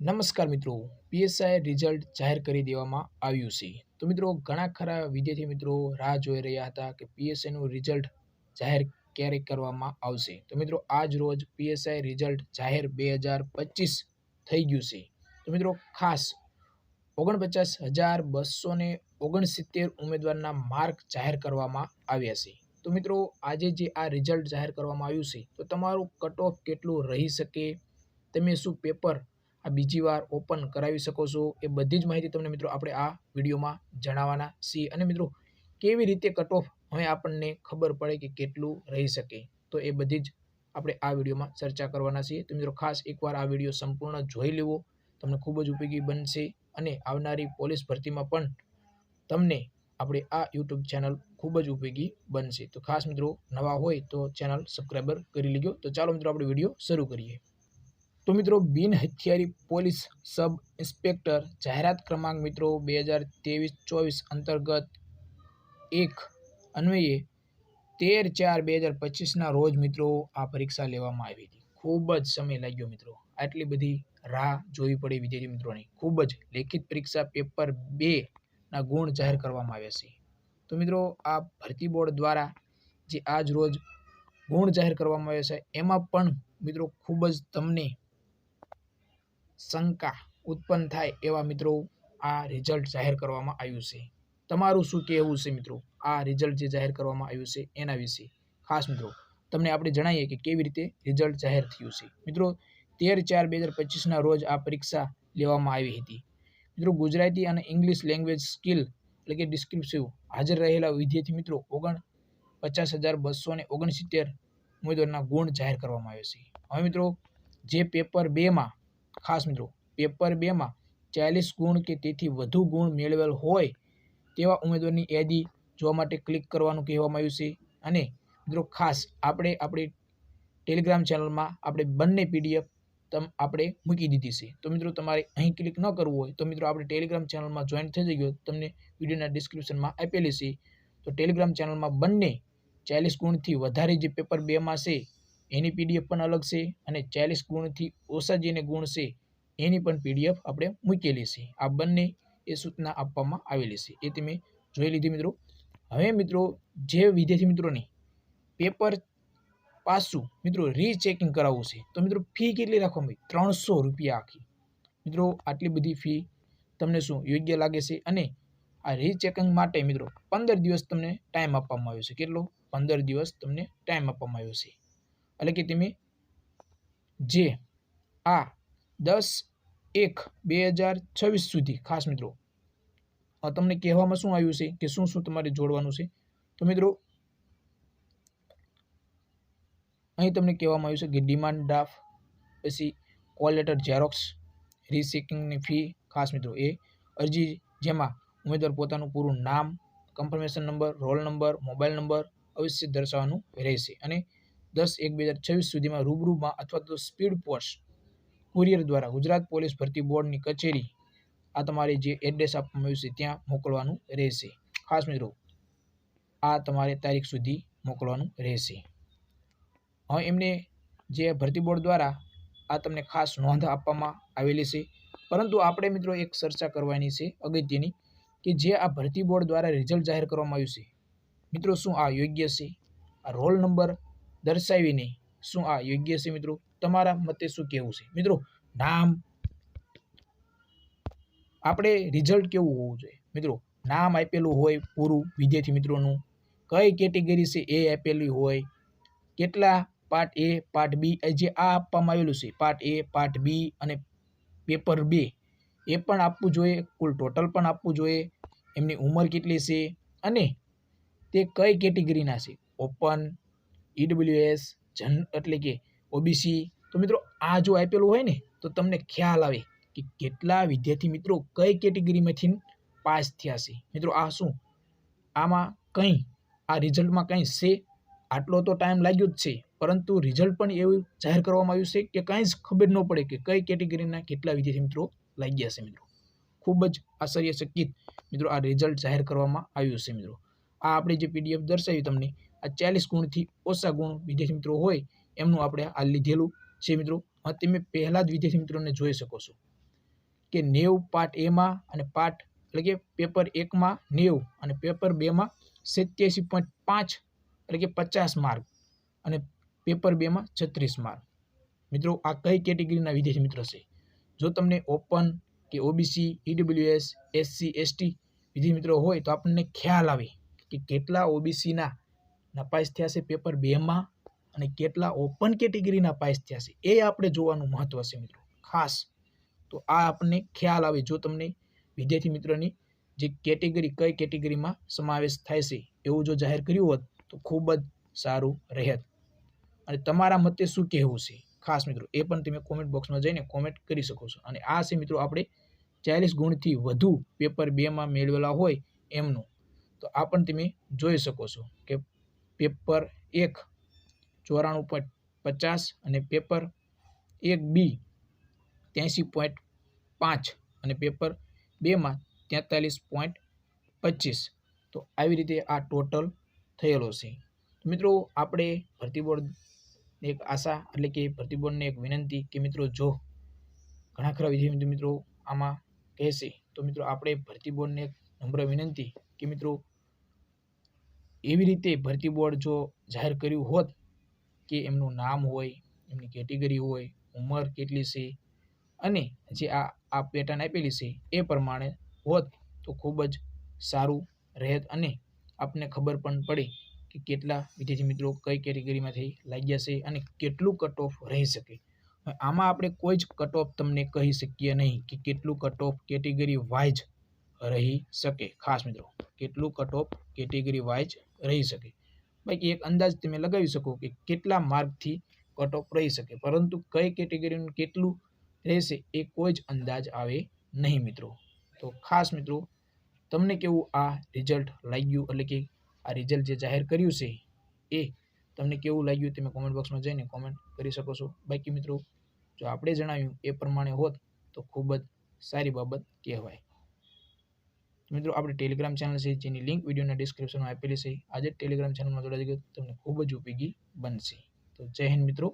નમસ્કાર મિત્રો, PSI result જાહેર કરી દેવામાં આવ્યું છે. તો મિત્રો ઘણા ખરા વિદ્યાર્થી મિત્રો રાહ જોઈ રહ્યા હતા કે પીએસઆઈનું રિઝલ્ટ જાહેર ક્યારે કરવામાં આવશે. તો મિત્રો આજ રોજ પીએસઆઈ રિઝલ્ટ જાહેર 2025 થઈ ગયું છે. તો મિત્રો ખાસ 49,269 ઉમેદવારના માર્ક જાહેર કરવામાં આવ્યા છે. તો મિત્રો આજે જે આ રિઝલ્ટ જાહેર કરવામાં આવ્યું છે તો તમારું કટ ઓફ કેટલું રહી શકે, તમે શું પેપર આ બીજી વાર ઓપન કરાવી શકો છો, એ બધી જ માહિતી તમને મિત્રો આપણે આ વિડીયોમાં જણાવવાના છીએ. અને મિત્રો કેવી રીતે કટ ઓફ હવે આપણને ખબર પડે કે કેટલું રહી શકે, તો એ બધી જ આપણે આ વિડીયોમાં ચર્ચા કરવાના છીએ. તો મિત્રો ખાસ એકવાર આ વિડીયો સંપૂર્ણ જોઈ લેવો, તમને ખૂબ જ ઉપયોગી બનશે અને આવનારી પોલીસ ભરતીમાં પણ તમને આપણે આ યુટ્યુબ ચેનલ ખૂબ જ ઉપયોગી બનશે. તો ખાસ મિત્રો નવા હોય તો ચેનલ સબસ્ક્રાઈબર કરી લેજો. તો ચાલો મિત્રો આપણે વિડીયો શરૂ કરીએ. તો મિત્રો બિન હથિયારી પોલીસ સબ ઇન્સ્પેક્ટર જાહેરાત ક્રમાંક મિત્રો 2023-24 અંતર્ગત 1 અન્વયે 13/4/2025 રોજ મિત્રો આ પરીક્ષા લેવામાં આવી હતી. ખૂબ જ સમય લાગ્યો મિત્રો, આટલી બધી રાહ જોવી પડી વિદ્યાર્થી મિત્રોને. ખૂબ જ લેખિત પરીક્ષા પેપર 2 ના ગુણ જાહેર કરવામાં આવ્યા છે. તો મિત્રો આ ભરતી બોર્ડ દ્વારા જે આજ રોજ ગુણ જાહેર કરવામાં આવ્યા છે એમાં પણ મિત્રો ખૂબ જ તમને શંકા ઉત્પન્ન થાય એવા મિત્રો આ રિઝલ્ટ જાહેર કરવામાં આવ્યું છે. તમારું શું કહેવું છે મિત્રો આ રિઝલ્ટ જે જાહેર કરવામાં આવ્યું છે એના વિશે? ખાસ મિત્રો તમને આપણે જણાવીએ કે કેવી રીતે રિઝલ્ટ જાહેર થયું છે. મિત્રો 13/4/2025 રોજ આ પરીક્ષા લેવામાં આવી હતી. મિત્રો ગુજરાતી અને ઇંગ્લિશ લેંગ્વેજ સ્કિલ એટલે કે ડિસ્ક્રિપ્ટિવ હાજર રહેલા વિદ્યાર્થી મિત્રો 49,269 ઉમેદવારના ગુણ જાહેર કરવામાં આવ્યા છે. હવે મિત્રો જે પેપર 2માં ખાસ મિત્રો પેપર 2માં 40 ગુણ કે તેથી વધુ ગુણ મેળવેલ હોય તેવા ઉમેદવારની યાદી જોવા માટે ક્લિક કરવાનું કહેવામાં આવ્યું છે. અને મિત્રો ખાસ આપણે આપણી ટેલિગ્રામ ચેનલમાં આપણે બંને પીડીએફ આપણે મૂકી દીધી છે. તો મિત્રો તમારે અહીં ક્લિક ન કરવું હોય તો મિત્રો આપણે ટેલિગ્રામ ચેનલમાં જોઈન થઈ જજો, તમને વિડીયોના ડિસ્ક્રિપ્શનમાં આપેલી છે. તો ટેલિગ્રામ ચેનલમાં બંને 40 ગુણથી વધારે જે પેપર 2માં છે એની પીડીએફ પણ અલગ છે, અને 40 ગુણથી ઓછા જેને ગુણ છે એની પણ પીડીએફ આપણે મૂકેલી છે. આ બંને એ સૂચના આપવામાં આવેલી છે, એ તમે જોઈ લીધી મિત્રો. હવે મિત્રો જે વિદ્યાર્થી મિત્રોને પેપર પાછું મિત્રો રીચેકિંગ કરાવવું છે તો મિત્રો ફી કેટલી રાખવામાં આવી? 300 રૂપિયા આખી. મિત્રો આટલી બધી ફી તમને શું યોગ્ય લાગે છે? અને આ રીચેકિંગ માટે મિત્રો 15 દિવસ તમને ટાઈમ આપવામાં આવ્યો છે. કેટલો? 15 દિવસ તમને ટાઈમ આપવામાં આવ્યો છે. એટલે કે તમે જે આ 10/1/2026 સુધી ખાસ મિત્રો તમને કહેવામાં શું આવ્યું છે કે શું શું તમારે જોડવાનું છે. તો મિત્રો અહીં તમને કહેવામાં આવ્યું છે કે ડિમાન્ડ ડ્રાફ્ટ, પછી કોલ લેટર ઝેરોક્સ, રીચેકિંગની ફી ખાસ મિત્રો એ અરજી જેમાં ઉમેદવાર પોતાનું પૂરું નામ, confirmation number, roll number, mobile number અવશ્ય દર્શાવવાનું રહેશે. અને 10/1/2026 સુધીમાં રૂબરૂમાં અથવા તો સ્પીડ પોસ્ટ કુરિયર દ્વારા ગુજરાત પોલીસ ભરતી બોર્ડની કચેરી આ તમારે જે એડ્રેસ આપવામાં આવ્યું છે ત્યાં મોકલવાનું રહેશે. ખાસ મિત્રો આ તમારે તારીખ સુધી મોકલવાનું રહેશે. હવે એમને જે ભરતી બોર્ડ દ્વારા આ તમને ખાસ નોંધ આપવામાં આવેલી છે. પરંતુ આપણે મિત્રો એક ચર્ચા કરવાની છે અગત્યની, કે જે આ ભરતી બોર્ડ દ્વારા રિઝલ્ટ જાહેર કરવામાં આવ્યું છે મિત્રો શું આ યોગ્ય છે? આ રોલ નંબર દર્શાવીને શું આ યોગ્ય છે? મિત્રો તમારા મતે શું કહેવું છે? મિત્રો નામ આપણે રિઝલ્ટ કેવું હોવું જોઈએ? મિત્રો નામ આપેલું હોય પૂરું વિદ્યાર્થી મિત્રોનું, કઈ કેટેગરી છે એ આપેલી હોય, કેટલા પાર્ટ એ પાર્ટ બી જે આ આપવામાં આવેલું છે પાર્ટ એ પાર્ટ બી અને પેપર 2 એ પણ આપવું જોઈએ, કુલ ટોટલ પણ આપવું જોઈએ, એમની ઉંમર કેટલી છે અને તે કઈ કેટેગરીના છે, ઓપન, ઈડબ્લ્યુએસ, જન એટલે કે ઓબીસી. તો મિત્રો આ જો આપેલું હોય ને તો તમને ખ્યાલ આવે કે કેટલા વિદ્યાર્થી મિત્રો કઈ કેટેગરીમાંથી પાસ થયા છે. મિત્રો આ શું આમાં કંઈ આ રિઝલ્ટમાં કંઈ છે? આટલો તો ટાઈમ લાગ્યો જ છે, પરંતુ રિઝલ્ટ પણ એવું જાહેર કરવામાં આવ્યું છે કે કાંઈ જ ખબર ન પડે કે કઈ કેટેગરીના કેટલા વિદ્યાર્થી મિત્રો લાગ્યા છે. મિત્રો ખૂબ જ આશ્ચર્યચકિત મિત્રો આ રિઝલ્ટ જાહેર કરવામાં આવ્યું છે. મિત્રો આ આપણે જે પીડીએફ દર્શાવી તમને આ 40 ગુણથી ઓછા ગુણ વિદ્યાર્થી મિત્રો હોય એમનું આપણે આ લીધેલું છે. મિત્રો તમે પહેલા જ વિદ્યાર્થી મિત્રોને જોઈ શકો છો. કે 90 પાર્ટ એમાં અને પાર્ટ એટલે કે પેપર 1માં 90 અને પેપર 2માં 87.5 એટલે કે 50 માર્ક અને પેપર 2માં 36 માર્ક. મિત્રો આ કઈ કેટેગરીના વિદ્યાર્થી મિત્રો છે? જો તમને ઓપન કે ઓબીસી, ઈડબ્લ્યુએસ, એસસી, એસટી વિદ્યાર્થી મિત્રો હોય તો આપણને ખ્યાલ આવે કે કેટલા ઓબીસીના નાપાસ થયા છે પેપર 2માં અને કેટલા ઓપન કેટેગરીના પાસ થયા છે એ આપણે જોવાનું મહત્વ છે મિત્રો ખાસ. તો આ આપણને ખ્યાલ આવે જો તમને વિદ્યાર્થી મિત્રોની જે કેટેગરી કઈ કેટેગરીમાં સમાવેશ થાય છે એવું જો જાહેર કર્યું હોત તો ખૂબ જ સારું રહેત. અને તમારા મતે શું કહેવું છે ખાસ મિત્રો એ પણ તમે કોમેન્ટ બોક્સમાં જઈને કોમેન્ટ કરી શકો છો. અને આ છે મિત્રો આપણે 40 ગુણથી વધુ પેપર 2માં મેળવેલા હોય એમનું. તો આ પણ તમે જોઈ શકો છો કે પેપર 1 94.50 અને પેપર 1B 83.5 અને પેપર 2માં 43.25. તો આવી રીતે આ ટોટલ થયેલો છે. મિત્રો આપણે ભરતી બોર્ડ એક આશા એટલે કે ભરતી બોર્ડને એક વિનંતી કે મિત્રો જો ઘણા ખરા વિદ્યાર્થી મિત્રો આમાં કહેશે તો મિત્રો આપણે ભરતી બોર્ડને એક નમ્ર વિનંતી કે મિત્રો એવી રીતે ભરતી બોર્ડ જો જાહેર કર્યું હોત કે એમનું નામ હોય, એમની કેટેગરી હોય, ઉંમર કેટલી છે અને જે આ પેટર્ન આપેલી છે એ પ્રમાણે હોત તો ખૂબ જ સારું રહેત અને આપને ખબર પણ પડે કે કેટલા વિદ્યાર્થી મિત્રો કઈ કેટેગરીમાંથી લાગ્યા છે અને કેટલું કટ ઓફ રહી શકે. આમાં આપણે કોઈ જ કટ ઓફ તમને કહી શકીએ નહીં કે કેટલું કટ ઓફ કેટેગરી વાઇઝ રહી શકે. ખાસ મિત્રો કેટલું કટ ઓફ કેટેગરી વાઇઝ રહી શકે. બાકી એક અંદાજ તમે લગાવી શકો કે કેટલા માર્કથી કટ ઓફ રહી શકે, પરંતુ કઈ કેટેગરીનું કેટલું રહેશે એ કોઈ જ અંદાજ આવે નહીં મિત્રો. તો ખાસ મિત્રો તમને કેવું આ રિઝલ્ટ લાગ્યું એટલે કે આ રિઝલ્ટ જે જાહેર કર્યું છે એ તમને કેવું લાગ્યું તમે કોમેન્ટ બોક્સમાં જઈને કોમેન્ટ કરી શકો છો. બાકી મિત્રો જો આપણે જણાવ્યું એ પ્રમાણે હોત તો ખૂબ જ સારી બાબત કહેવાય. મિત્રો આપણે ટેલિગ્રામ ચેનલ છે જેની લિંક વિડીયોના ડિસ્ક્રિપ્શનમાં આપેલી છે. આજે ટેલિગ્રામ ચેનલમાં જોડાઈ ગયો તમને ખૂબ જ ઉપયોગી બનશે. તો જય હિન્દ મિત્રો.